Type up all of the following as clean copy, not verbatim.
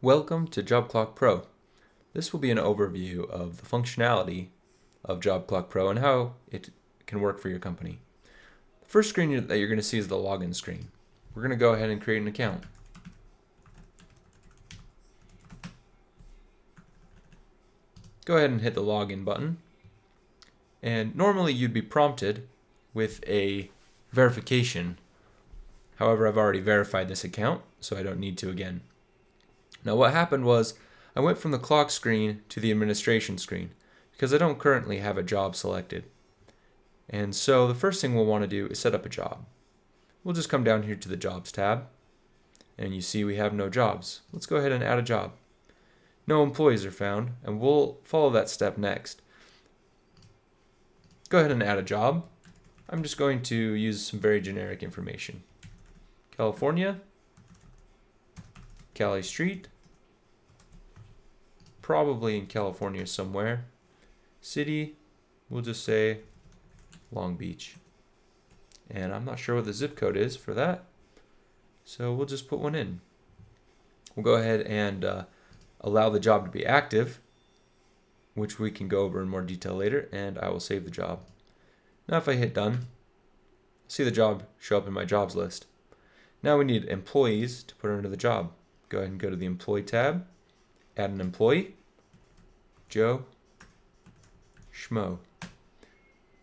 Welcome to Job Clock Pro. This will be an overview of the functionality of Job Clock Pro and how it can work for your company. The first screen that you're going to see is the login screen. We're going to go ahead and create an account. Go ahead and hit the login button. And normally you'd be prompted with a verification. However, I've already verified this account, so I don't need to again. Now what happened was I went from the clock screen to the administration screen because I don't currently have a job selected. And so the first thing we'll want to do is set up a job. We'll just come down here to the Jobs tab, and you see we have no jobs. Let's go ahead and add a job. No employees are found, and we'll follow that step next. Go ahead and add a job. I'm just going to use some very generic information. California, Cali Street, probably in California somewhere. City, we'll just say Long Beach. And I'm not sure what the zip code is for that, so we'll just put one in. We'll go ahead and allow the job to be active, which we can go over in more detail later, and I will save the job. Now if I hit done, see the job show up in my jobs list. Now we need employees to put under the job. Go ahead and go to the employee tab, add an employee, Joe Schmo.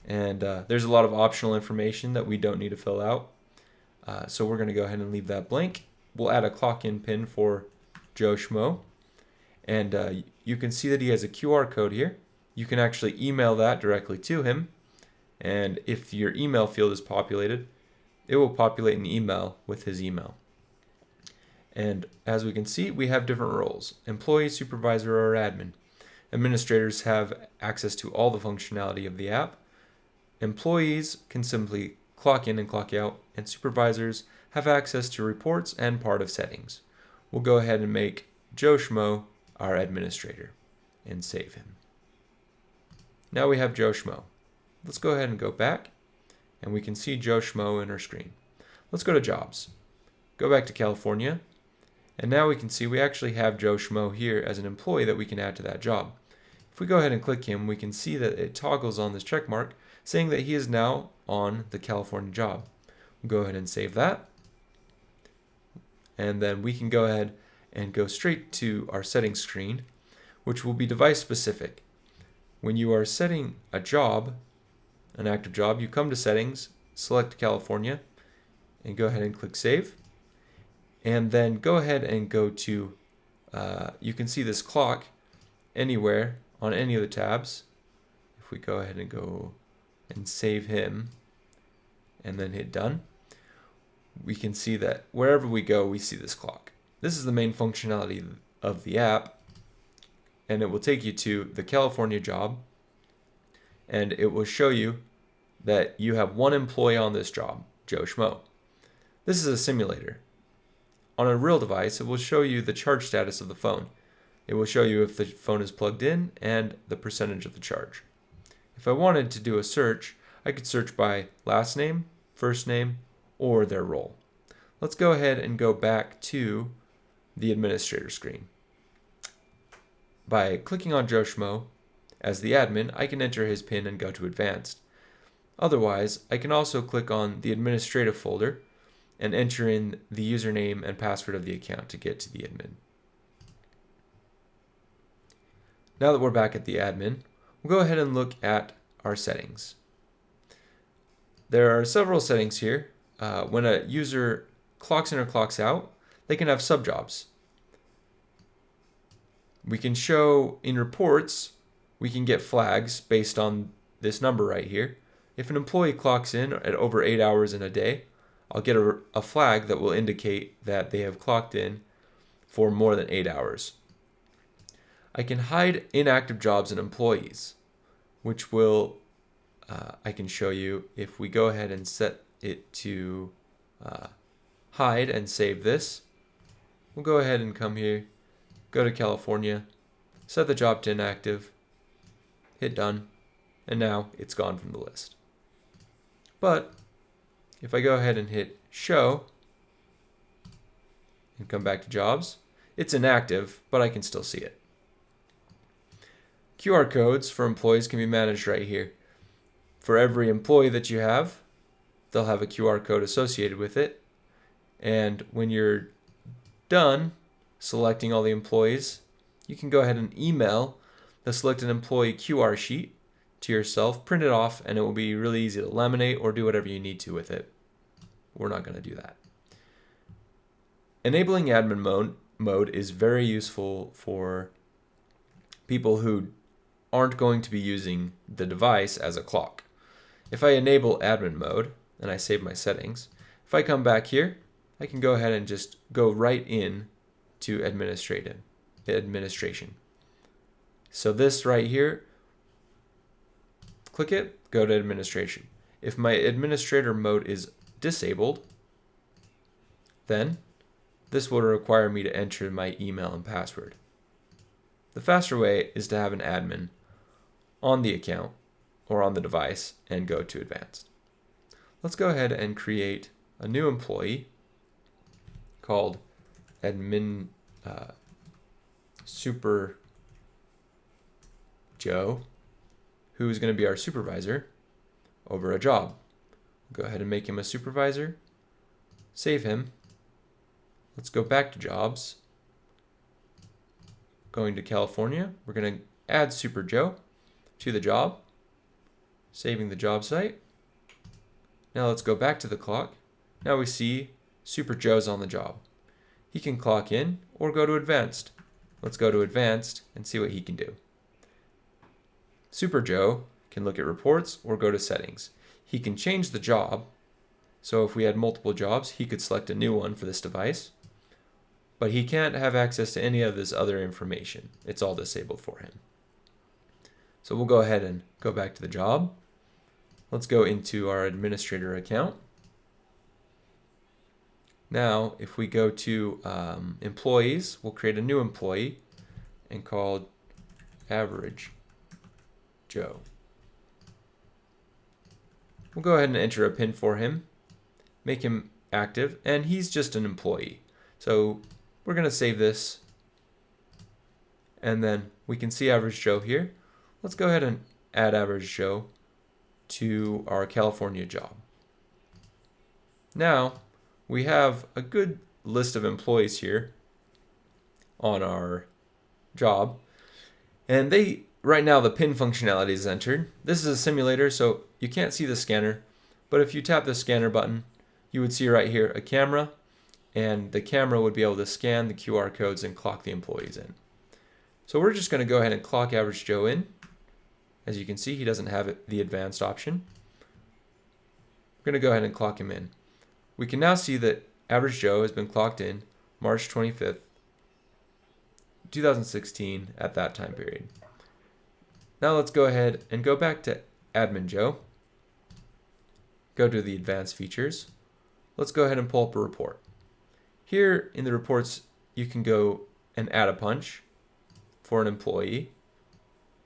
And there's a lot of optional information that we don't need to fill out. So we're going to go ahead and leave that blank. We'll add a clock in pin for Joe Schmo. And you can see that he has a QR code here. You can actually email that directly to him. And if your email field is populated, it will populate an email with his email. And as we can see, we have different roles: employee, supervisor, or admin. Administrators have access to all the functionality of the app. Employees can simply clock in and clock out, and supervisors have access to reports and part of settings. We'll go ahead and make Joe Schmo our administrator and save him. Now we have Joe Schmo. Let's go ahead and go back, and we can see Joe Schmo in our screen. Let's go to Jobs. Go back to California. And now we can see we actually have Joe Schmo here as an employee that we can add to that job. If we go ahead and click him, we can see that it toggles on this check mark saying that he is now on the California job. We'll go ahead and save that. And then we can go ahead and go straight to our settings screen, which will be device specific. When you are setting a job, an active job, you come to settings, select California, and go ahead and click save. And then go ahead and go to, you can see this clock anywhere on any of the tabs. If we go ahead and go and save him and then hit done, we can see that wherever we go, we see this clock. This is the main functionality of the app, and it will take you to the California job, and it will show you that you have one employee on this job, Joe Schmo. This is a simulator. On a real device, it will show you the charge status of the phone. It will show you if the phone is plugged in and the percentage of the charge. If I wanted to do a search, I could search by last name, first name, or their role. Let's go ahead and go back to the administrator screen. By clicking on Joe Schmo as the admin, I can enter his PIN and go to advanced. Otherwise, I can also click on the administrative folder and enter in the username and password of the account to get to the admin. Now that we're back at the admin, we'll go ahead and look at our settings. There are several settings here. When a user clocks in or clocks out, they can have subjobs. We can show in reports, we can get flags based on this number right here. If an employee clocks in at over 8 hours in a day, I'll get a flag that will indicate that they have clocked in for more than 8 hours. I can hide inactive jobs and employees, which will, I can show you if we go ahead and set it to hide and save this. We'll go ahead and come here, go to California, set the job to inactive, hit done, and now it's gone from the list. But if I go ahead and hit show and come back to jobs, It's inactive, but I can still see it. QR codes for employees can be managed right here. For every employee that you have, they'll have a QR code associated with it. And when you're done selecting all the employees, you can go ahead and email the selected employee QR sheet to yourself, print it off, and it will be really easy to laminate or do whatever you need to with it. We're not going to do that. Enabling admin mode is very useful for people who aren't going to be using the device as a clock. If I enable admin mode and I save my settings, if I come back here, I can go ahead and just go right in to administration. So this right here, click it, go to administration. If my administrator mode is disabled, then this will require me to enter my email and password. The faster way is to have an admin on the account or on the device and go to advanced. Let's go ahead and create a new employee called admin Super Joe, who's going to be our supervisor over a job. Go ahead and make him a supervisor, save him. Let's go back to jobs. Going to California, we're going to add Super Joe to the job, saving the job site. Now let's go back to the clock. Now we see Super Joe's on the job. He can clock in or go to advanced. Let's go to advanced and see what he can do. Super Joe can look at reports or go to settings. He can change the job. So if we had multiple jobs, he could select a new one for this device. But he can't have access to any of this other information. It's all disabled for him. So we'll go ahead and go back to the job. Let's go into our administrator account. Now, if we go to employees, we'll create a new employee and called Average Joe. We'll go ahead and enter a PIN for him, make him active, and he's just an employee. So we're going to save this, and then we can see Average Joe here. Let's go ahead and add Average Joe to our California job. Now, we have a good list of employees here on our job, and right now the PIN functionality is entered. This is a simulator, so you can't see the scanner, but if you tap the scanner button, you would see right here a camera, and the camera would be able to scan the QR codes and clock the employees in. So we're just going to go ahead and clock Average Joe in. As you can see, he doesn't have the advanced option. We're going to go ahead and clock him in. We can now see that Average Joe has been clocked in March 25th, 2016 at that time period. Now let's go ahead and go back to Admin Joe. Go to the advanced features. Let's go ahead and pull up a report. Here in the reports, you can go and add a punch for an employee.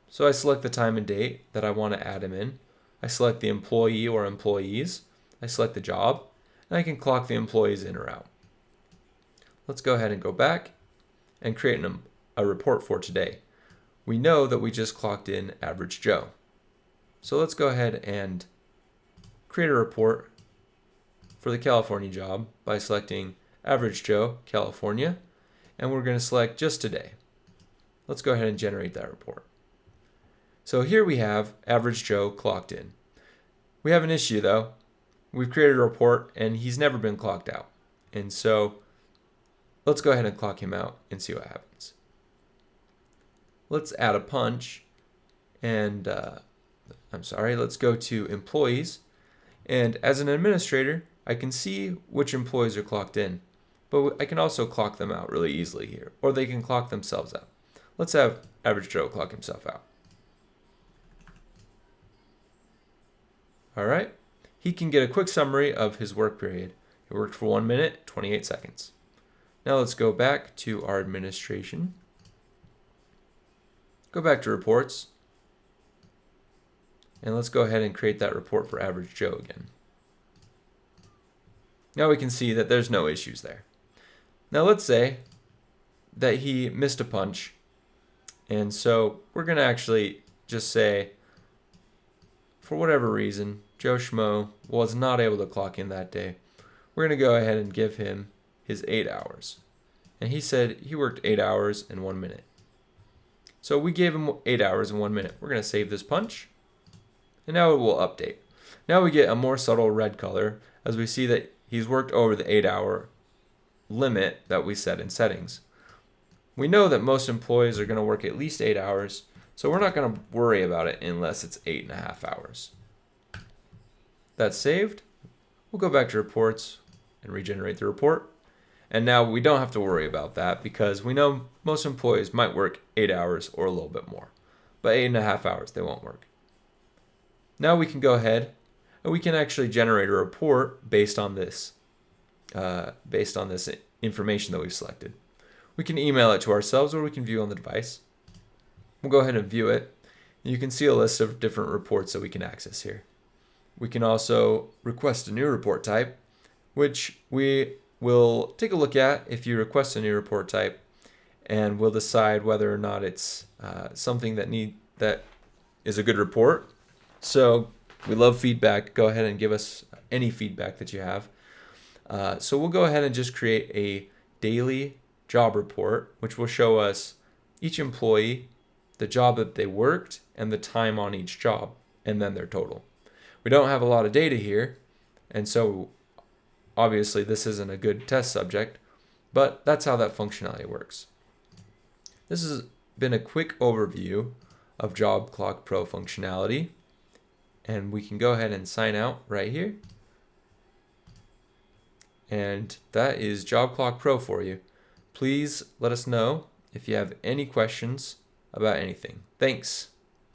So I select the time and date that I want to add him in. I select the employee or employees. I select the job, and I can clock the employees in or out. Let's go ahead and go back and create a report for today. We know that we just clocked in Average Joe. So let's go ahead and create a report for the California job by selecting Average Joe, California, and we're going to select just today. Let's go ahead and generate that report. So here we have Average Joe clocked in. We have an issue though. We've created a report and he's never been clocked out. And so let's go ahead and clock him out and see what happens. Let's add a punch and let's go to employees. And as an administrator, I can see which employees are clocked in, but I can also clock them out really easily here, or they can clock themselves out. Let's have Average Joe clock himself out. All right, he can get a quick summary of his work period. It worked for 1 minute, 28 seconds. Now let's go back to our administration. Go back to reports. And let's go ahead and create that report for Average Joe again. Now we can see that there's no issues there. Now let's say that he missed a punch. And so we're going to actually just say, for whatever reason, Joe Schmo was not able to clock in that day. We're going to go ahead and give him his 8 hours. And he said he worked 8 hours and 1 minute. So we gave him 8 hours and 1 minute. We're going to save this punch. And now it will update. Now we get a more subtle red color as we see that he's worked over the 8-hour limit that we set in settings. We know that most employees are going to work at least 8 hours, so we're not going to worry about it unless it's 8.5 hours. That's saved. We'll go back to reports and regenerate the report. And now we don't have to worry about that because we know most employees might work 8 hours or a little bit more, but 8.5 hours they won't work. Now we can go ahead and we can actually generate a report based on this information that we've selected. We can email it to ourselves or we can view on the device. We'll go ahead and view it. You can see a list of different reports that we can access here. We can also request a new report type, which we will take a look at if you request a new report type, and we'll decide whether or not it's something that is a good report. So we love feedback. Go ahead and give us any feedback that you have. So we'll go ahead and just create a daily job report, which will show us each employee, the job that they worked, and the time on each job, and then their total. We don't have a lot of data here, and so obviously this isn't a good test subject, but that's how that functionality works. This has been a quick overview of Job Clock Pro functionality, and we can go ahead and sign out right here. And that is Job Clock Pro for you. Please let us know if you have any questions about anything. Thanks.